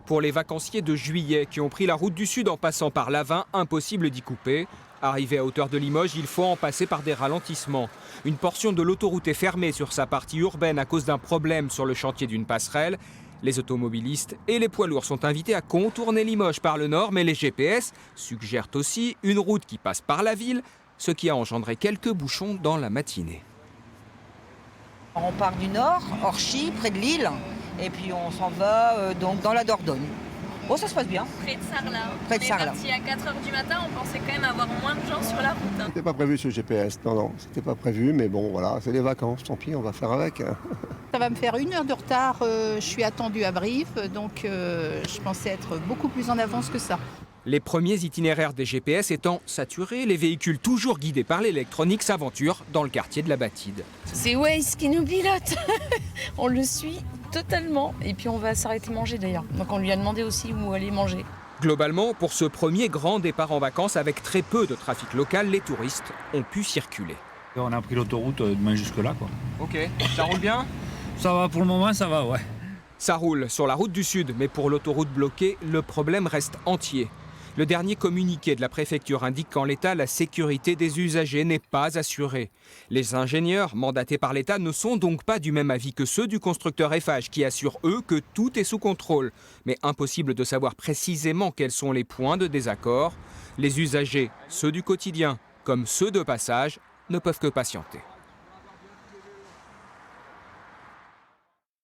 Pour les vacanciers de juillet qui ont pris la route du sud en passant par l'Avin, impossible d'y couper. Arrivé à hauteur de Limoges, il faut en passer par des ralentissements. Une portion de l'autoroute est fermée sur sa partie urbaine à cause d'un problème sur le chantier d'une passerelle. Les automobilistes et les poids lourds sont invités à contourner Limoges par le nord, mais les GPS suggèrent aussi une route qui passe par la ville, ce qui a engendré quelques bouchons dans la matinée. On part du nord, Orchy, près de Lille, et puis on s'en va donc dans la Dordogne. Oh, ça se passe bien. Près de Sarlat. Près de Sarlat. On est parti à 4 h du matin, on pensait quand même avoir moins de gens sur la route. C'était pas prévu ce GPS, non, c'était pas prévu, mais bon, voilà, c'est les vacances, tant pis, on va faire avec. Ça va me faire 1 heure de retard, je suis attendue à Brive, donc je pensais être beaucoup plus en avance que ça. Les premiers itinéraires des GPS étant saturés, les véhicules toujours guidés par l'électronique s'aventurent dans le quartier de la Batide. C'est Waze qui nous pilote. On le suit totalement. Et puis on va s'arrêter manger d'ailleurs. Donc on lui a demandé aussi où aller manger. Globalement, pour ce premier grand départ en vacances avec très peu de trafic local, les touristes ont pu circuler. On a pris l'autoroute demain jusque-là, quoi. Ok, ça roule bien ? Ça va, pour le moment, ça va, ouais. Ça roule sur la route du Sud, mais pour l'autoroute bloquée, le problème reste entier. Le dernier communiqué de la préfecture indique qu'en l'état, la sécurité des usagers n'est pas assurée. Les ingénieurs mandatés par l'État ne sont donc pas du même avis que ceux du constructeur Eiffage qui assurent, eux, que tout est sous contrôle. Mais impossible de savoir précisément quels sont les points de désaccord. Les usagers, ceux du quotidien comme ceux de passage, ne peuvent que patienter.